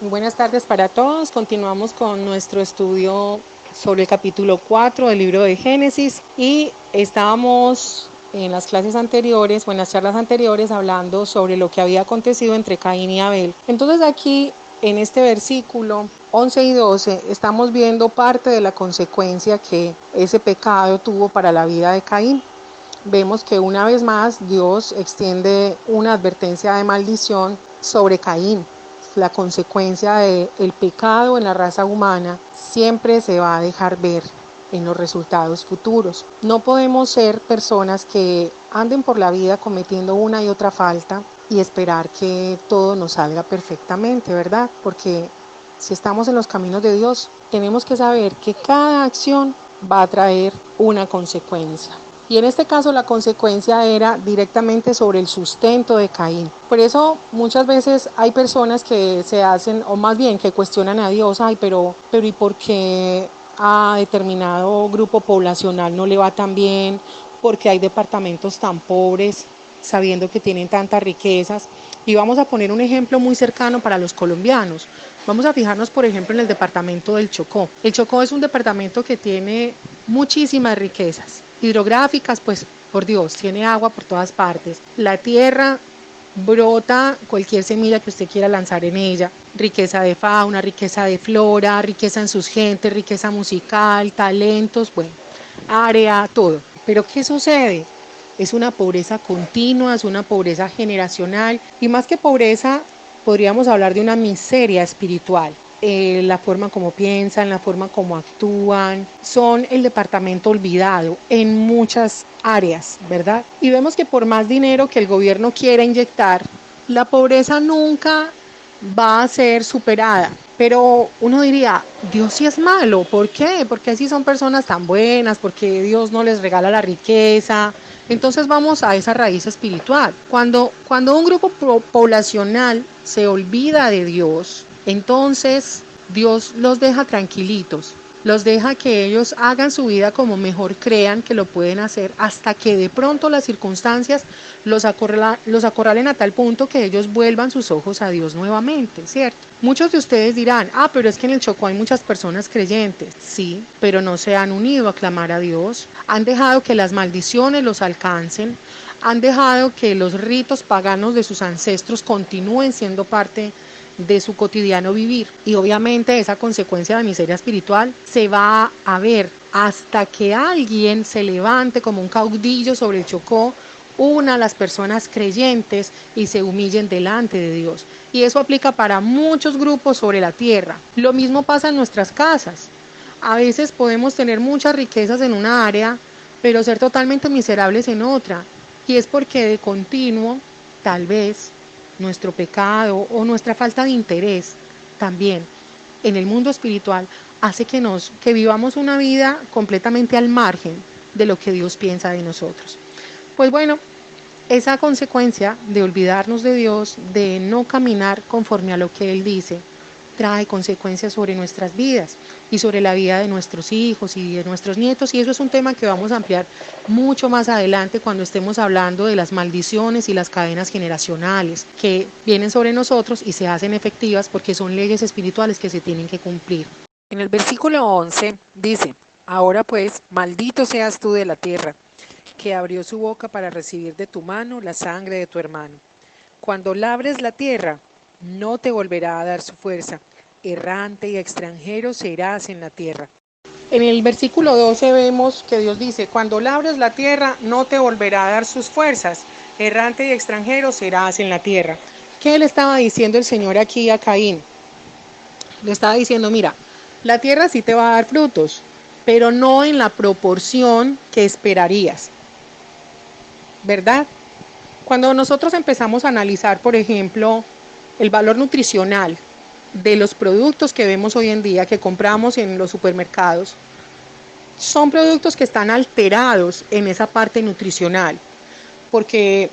Muy buenas tardes para todos. Continuamos con nuestro estudio sobre el capítulo 4 del libro de Génesis y estábamos en las clases anteriores o en las charlas anteriores hablando sobre lo que había acontecido entre Caín y Abel. Entonces aquí en este versículo 11 y 12 estamos viendo parte de la consecuencia que ese pecado tuvo para la vida de Caín. Vemos que una vez más Dios extiende una advertencia de maldición sobre Caín. La consecuencia del pecado en la raza humana siempre se va a dejar ver en los resultados futuros. No podemos ser personas que anden por la vida cometiendo una y otra falta y esperar que todo nos salga perfectamente, ¿verdad? Porque si estamos en los caminos de Dios, tenemos que saber que cada acción va a traer una consecuencia. Y en este caso la consecuencia era directamente sobre el sustento de Caín. Por eso muchas veces hay personas que se hacen, o más bien que cuestionan a Dios, pero ¿y por qué a determinado grupo poblacional no le va tan bien? ¿Por qué hay departamentos tan pobres sabiendo que tienen tantas riquezas? Y vamos a poner un ejemplo muy cercano para los colombianos. Vamos a fijarnos, por ejemplo, en el departamento del Chocó. El Chocó es un departamento que tiene muchísimas riquezas hidrográficas, pues por Dios, tiene agua por todas partes. La tierra brota cualquier semilla que usted quiera lanzar en ella. Riqueza de fauna, riqueza de flora, riqueza en sus gentes, riqueza musical, talentos, bueno, área, todo. Pero ¿qué sucede? Es una pobreza continua, es una pobreza generacional y más que pobreza podríamos hablar de una miseria espiritual. La forma como piensan, la forma como actúan, son el departamento olvidado en muchas áreas, ¿verdad? Y vemos que por más dinero que el gobierno quiera inyectar, la pobreza nunca va a ser superada. Pero uno diría, Dios sí es malo, ¿por qué? Porque así son personas tan buenas, porque Dios no les regala la riqueza. Entonces vamos a esa raíz espiritual. Cuando un grupo poblacional se olvida de Dios, entonces Dios los deja tranquilitos, los deja que ellos hagan su vida como mejor crean que lo pueden hacer, hasta que de pronto las circunstancias los acorralen a tal punto que ellos vuelvan sus ojos a Dios nuevamente, ¿cierto? Muchos de ustedes dirán, pero es que en el Chocó hay muchas personas creyentes. Sí, pero no se han unido a clamar a Dios, han dejado que las maldiciones los alcancen, han dejado que los ritos paganos de sus ancestros continúen siendo parte de su cotidiano vivir. Y obviamente esa consecuencia de miseria espiritual se va a ver hasta que alguien se levante como un caudillo sobre el Chocó, una a las personas creyentes y se humillen delante de Dios. Y eso aplica para muchos grupos sobre la tierra. Lo mismo pasa en nuestras casas. A veces podemos tener muchas riquezas en una área, pero ser totalmente miserables en otra. Y es porque de continuo, tal vez, nuestro pecado o nuestra falta de interés también en el mundo espiritual hace que vivamos una vida completamente al margen de lo que Dios piensa de nosotros. Pues bueno, esa consecuencia de olvidarnos de Dios, de no caminar conforme a lo que Él dice, trae consecuencias sobre nuestras vidas y sobre la vida de nuestros hijos y de nuestros nietos, y eso es un tema que vamos a ampliar mucho más adelante cuando estemos hablando de las maldiciones y las cadenas generacionales que vienen sobre nosotros y se hacen efectivas porque son leyes espirituales que se tienen que cumplir. En el versículo 11 dice, ahora pues, maldito seas tú de la tierra, que abrió su boca para recibir de tu mano la sangre de tu hermano. Cuando labres la tierra, no te volverá a dar su fuerza. Errante y extranjero serás en la tierra. En el versículo 12 vemos que Dios dice, cuando labres la tierra, no te volverá a dar sus fuerzas. Errante y extranjero serás en la tierra. ¿Qué le estaba diciendo el Señor aquí a Caín? Le estaba diciendo, mira, la tierra sí te va a dar frutos, pero no en la proporción que esperarías, ¿verdad? Cuando nosotros empezamos a analizar, por ejemplo, el valor nutricional de los productos que vemos hoy en día, que compramos en los supermercados, son productos que están alterados en esa parte nutricional, porque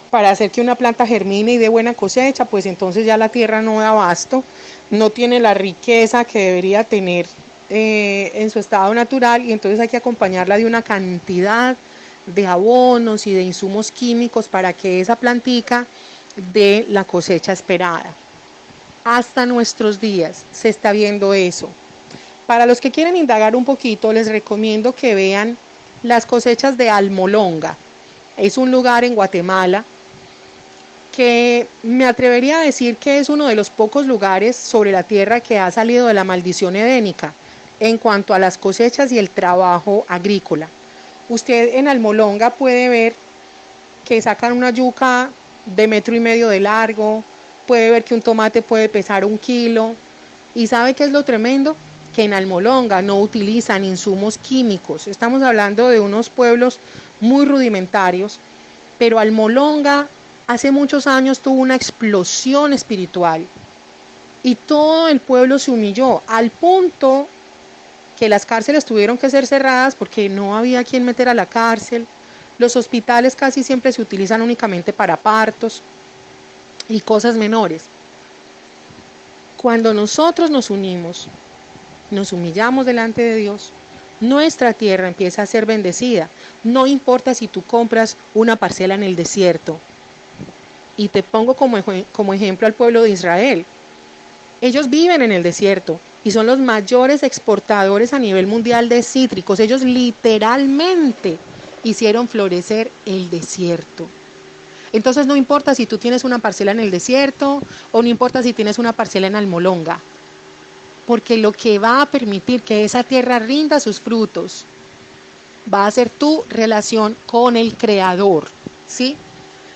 para hacer que una planta germine y dé buena cosecha, pues entonces ya la tierra no da abasto, no tiene la riqueza que debería tener en su estado natural, y entonces hay que acompañarla de una cantidad de abonos y de insumos químicos para que esa plantica dé la cosecha esperada. Hasta nuestros días se está viendo eso. Para los que quieren indagar un poquito, les recomiendo que vean las cosechas de Almolonga. Es un lugar en Guatemala que me atrevería a decir que es uno de los pocos lugares sobre la tierra que ha salido de la maldición edénica en cuanto a las cosechas y el trabajo agrícola. Usted en Almolonga puede ver que sacan una yuca de 1,5 metros de largo, puede ver que un tomate puede pesar 1 kilo. ¿Y sabe qué es lo tremendo? Que en Almolonga no utilizan insumos químicos. Estamos hablando de unos pueblos muy rudimentarios, pero Almolonga hace muchos años tuvo una explosión espiritual y todo el pueblo se humilló al punto que las cárceles tuvieron que ser cerradas porque no había quien meter a la cárcel. Los hospitales casi siempre se utilizan únicamente para partos y cosas menores. Cuando nosotros nos unimos, nos humillamos delante de Dios, nuestra tierra empieza a ser bendecida. No importa si tú compras una parcela en el desierto. Y te pongo como ejemplo al pueblo de Israel. Ellos viven en el desierto y son los mayores exportadores a nivel mundial de cítricos. Ellos literalmente hicieron florecer el desierto. Entonces no importa si tú tienes una parcela en el desierto o no importa si tienes una parcela en Almolonga, porque lo que va a permitir que esa tierra rinda sus frutos va a ser tu relación con el Creador, ¿sí?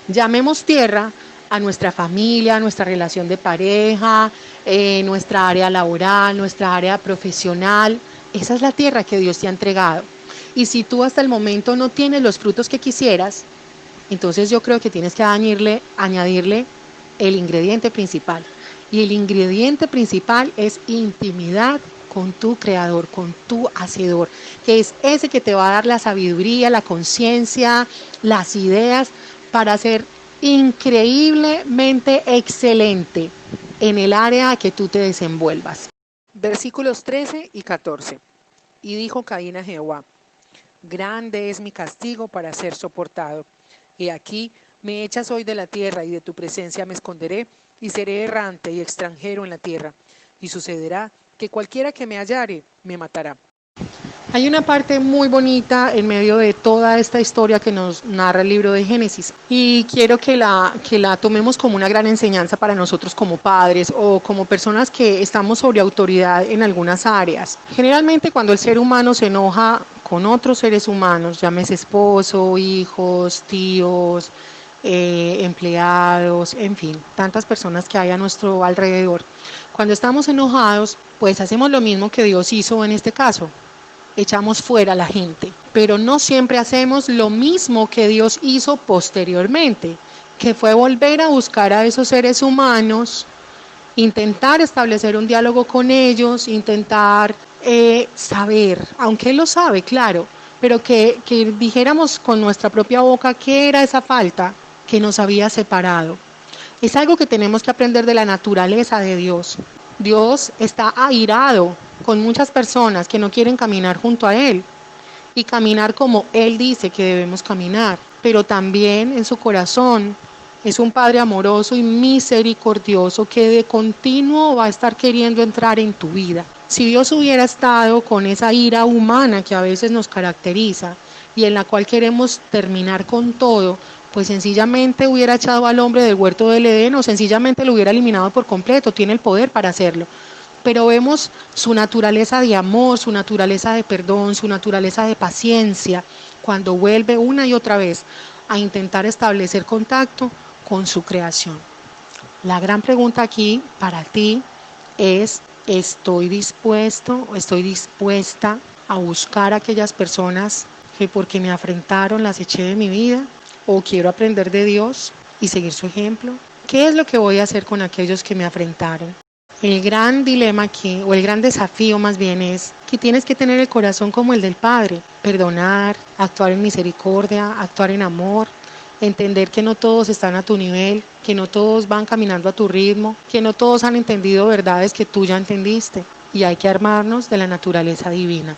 Llamemos tierra a nuestra familia, a nuestra relación de pareja, nuestra área laboral, nuestra área profesional. Esa es la tierra que Dios te ha entregado. Y si tú hasta el momento no tienes los frutos que quisieras, entonces yo creo que tienes que añadirle el ingrediente principal. Y el ingrediente principal es intimidad con tu Creador, con tu Hacedor, que es ese que te va a dar la sabiduría, la conciencia, las ideas para ser increíblemente excelente en el área a que tú te desenvuelvas. Versículos 13 y 14. Y dijo Caín a Jehová: grande es mi castigo para ser soportado. Y aquí me echas hoy de la tierra, y de tu presencia me esconderé, y seré errante y extranjero en la tierra. Y sucederá que cualquiera que me hallare me matará. Hay una parte muy bonita en medio de toda esta historia que nos narra el libro de Génesis, y quiero que la tomemos como una gran enseñanza para nosotros como padres o como personas que estamos sobre autoridad en algunas áreas. Generalmente cuando el ser humano se enoja con otros seres humanos, llámese esposo, hijos, tíos, empleados, en fin, tantas personas que hay a nuestro alrededor. Cuando estamos enojados, pues hacemos lo mismo que Dios hizo en este caso. Echamos fuera a la gente, pero no siempre hacemos lo mismo que Dios hizo posteriormente, que fue volver a buscar a esos seres humanos, intentar establecer un diálogo con ellos, intentar saber, aunque Él lo sabe, claro, pero que dijéramos con nuestra propia boca qué era esa falta que nos había separado. Es algo que tenemos que aprender de la naturaleza de Dios. Dios está airado con muchas personas que no quieren caminar junto a Él y caminar como Él dice que debemos caminar, pero también en su corazón es un Padre amoroso y misericordioso que de continuo va a estar queriendo entrar en tu vida. Si Dios hubiera estado con esa ira humana que a veces nos caracteriza y en la cual queremos terminar con todo, pues sencillamente hubiera echado al hombre del huerto del Edén o sencillamente lo hubiera eliminado por completo. Tiene el poder para hacerlo. Pero vemos su naturaleza de amor, su naturaleza de perdón, su naturaleza de paciencia, cuando vuelve una y otra vez a intentar establecer contacto con su creación. La gran pregunta aquí para ti es: ¿estoy dispuesto o estoy dispuesta a buscar a aquellas personas que porque me afrentaron las eché de mi vida? ¿O quiero aprender de Dios y seguir su ejemplo? ¿Qué es lo que voy a hacer con aquellos que me afrentaron? El gran dilema aquí, o el gran desafío más bien, es que tienes que tener el corazón como el del Padre, perdonar, actuar en misericordia, actuar en amor, entender que no todos están a tu nivel, que no todos van caminando a tu ritmo, que no todos han entendido verdades que tú ya entendiste, y hay que armarnos de la naturaleza divina.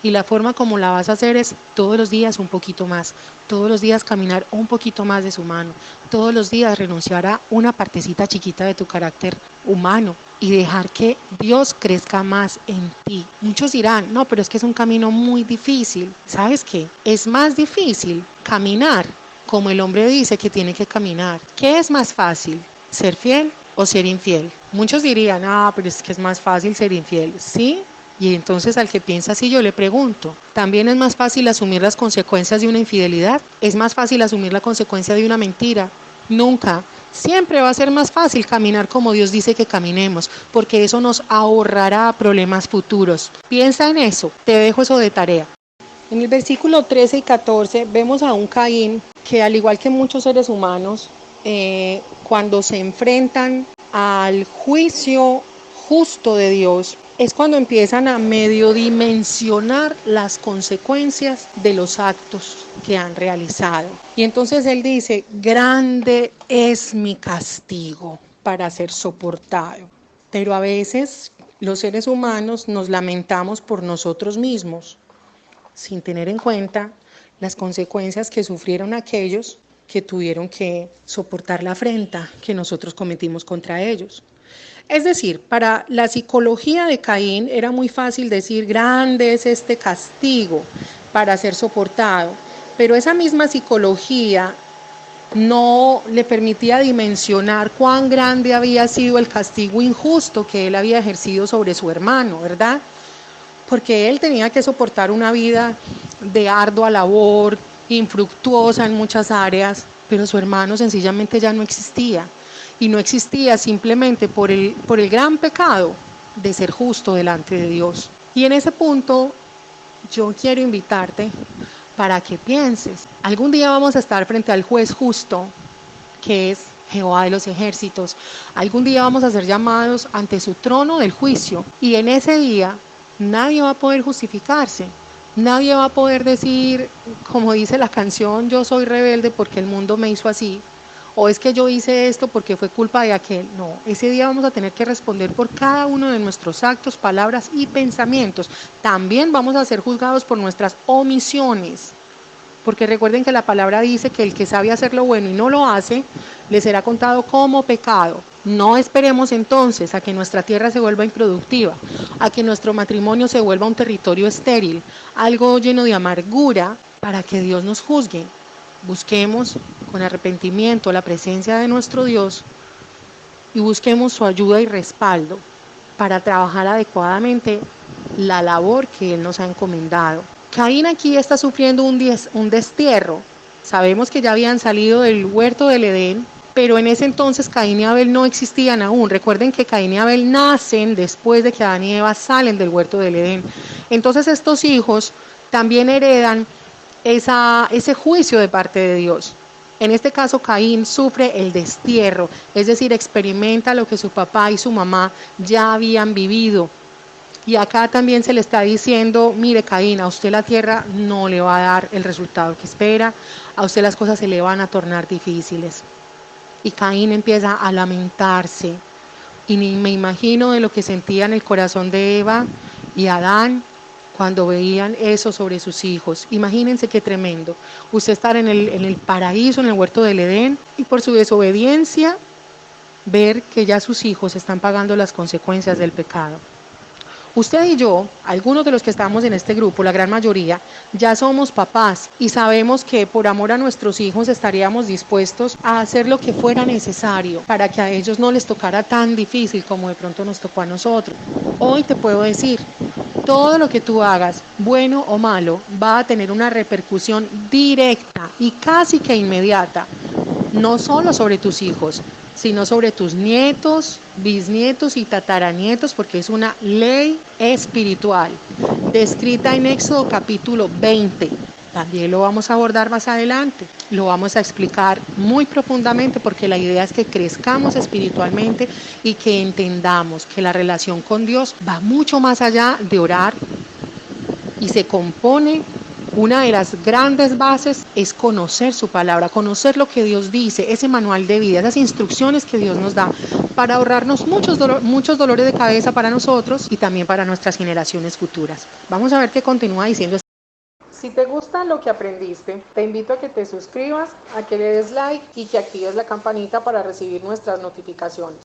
Y la forma como la vas a hacer es todos los días un poquito más, todos los días caminar un poquito más de su mano, todos los días renunciar a una partecita chiquita de tu carácter humano y dejar que Dios crezca más en ti. Muchos dirán, no, pero es que es un camino muy difícil. ¿Sabes qué? Es más difícil caminar como el hombre dice que tiene que caminar. ¿Qué es más fácil? ¿Ser fiel o ser infiel? Muchos dirían, pero es que es más fácil ser infiel. ¿Sí? Y entonces al que piensa así yo le pregunto, ¿también es más fácil asumir las consecuencias de una infidelidad? ¿Es más fácil asumir la consecuencia de una mentira? Nunca. Siempre va a ser más fácil caminar como Dios dice que caminemos, porque eso nos ahorrará problemas futuros. Piensa en eso, te dejo eso de tarea. En el versículo 13 y 14 vemos a un Caín que, al igual que muchos seres humanos, cuando se enfrentan al juicio justo de Dios, es cuando empiezan a medio dimensionar las consecuencias de los actos que han realizado. Y entonces él dice, grande es mi castigo para ser soportado. Pero a veces los seres humanos nos lamentamos por nosotros mismos, sin tener en cuenta las consecuencias que sufrieron aquellos que tuvieron que soportar la afrenta que nosotros cometimos contra ellos. Es decir, para la psicología de Caín era muy fácil decir, grande es este castigo para ser soportado, pero esa misma psicología no le permitía dimensionar cuán grande había sido el castigo injusto que él había ejercido sobre su hermano, ¿verdad? Porque él tenía que soportar una vida de ardua labor, infructuosa en muchas áreas, pero su hermano sencillamente ya no existía. Y no existía simplemente por el gran pecado de ser justo delante de Dios. Y en ese punto yo quiero invitarte para que pienses. Algún día vamos a estar frente al juez justo, que es Jehová de los ejércitos. Algún día vamos a ser llamados ante su trono del juicio. Y en ese día nadie va a poder justificarse. Nadie va a poder decir, como dice la canción, yo soy rebelde porque el mundo me hizo así. O es que yo hice esto porque fue culpa de aquel. No, ese día vamos a tener que responder por cada uno de nuestros actos, palabras y pensamientos. También vamos a ser juzgados por nuestras omisiones. Porque recuerden que la palabra dice que el que sabe hacer lo bueno y no lo hace, le será contado como pecado. No esperemos entonces a que nuestra tierra se vuelva improductiva, a que nuestro matrimonio se vuelva un territorio estéril, algo lleno de amargura, para que Dios nos juzgue. Busquemos con arrepentimiento la presencia de nuestro Dios y busquemos su ayuda y respaldo para trabajar adecuadamente la labor que Él nos ha encomendado. Caín aquí está sufriendo un destierro. Sabemos que ya habían salido del huerto del Edén, pero en ese entonces Caín y Abel no existían aún. Recuerden que Caín y Abel nacen después de que Adán y Eva salen del huerto del Edén. Entonces estos hijos también heredan ese juicio de parte de Dios. En este caso Caín sufre el destierro, es decir, experimenta lo que su papá y su mamá ya habían vivido. Y acá también se le está diciendo, mire Caín, a usted la tierra no le va a dar el resultado que espera, a usted las cosas se le van a tornar difíciles. Y Caín empieza a lamentarse, y ni me imagino de lo que sentía en el corazón de Eva y Adán cuando veían eso sobre sus hijos. Imagínense qué tremendo. Usted estar en el paraíso, en el huerto del Edén, y por su desobediencia ver que ya sus hijos están pagando las consecuencias del pecado. Usted y yo, algunos de los que estamos en este grupo, la gran mayoría, ya somos papás y sabemos que por amor a nuestros hijos estaríamos dispuestos a hacer lo que fuera necesario para que a ellos no les tocara tan difícil como de pronto nos tocó a nosotros. Hoy te puedo decir, todo lo que tú hagas, bueno o malo, va a tener una repercusión directa y casi que inmediata, no solo sobre tus hijos, sino sobre tus nietos, bisnietos y tataranietos, porque es una ley espiritual, descrita en Éxodo capítulo 20. También lo vamos a abordar más adelante, lo vamos a explicar muy profundamente, porque la idea es que crezcamos espiritualmente y que entendamos que la relación con Dios va mucho más allá de orar y se compone. Una de las grandes bases es conocer su palabra, conocer lo que Dios dice, ese manual de vida, esas instrucciones que Dios nos da para ahorrarnos muchos dolores de cabeza para nosotros y también para nuestras generaciones futuras. Vamos a ver qué continúa diciendo. Si te gusta lo que aprendiste, te invito a que te suscribas, a que le des like y que actives la campanita para recibir nuestras notificaciones.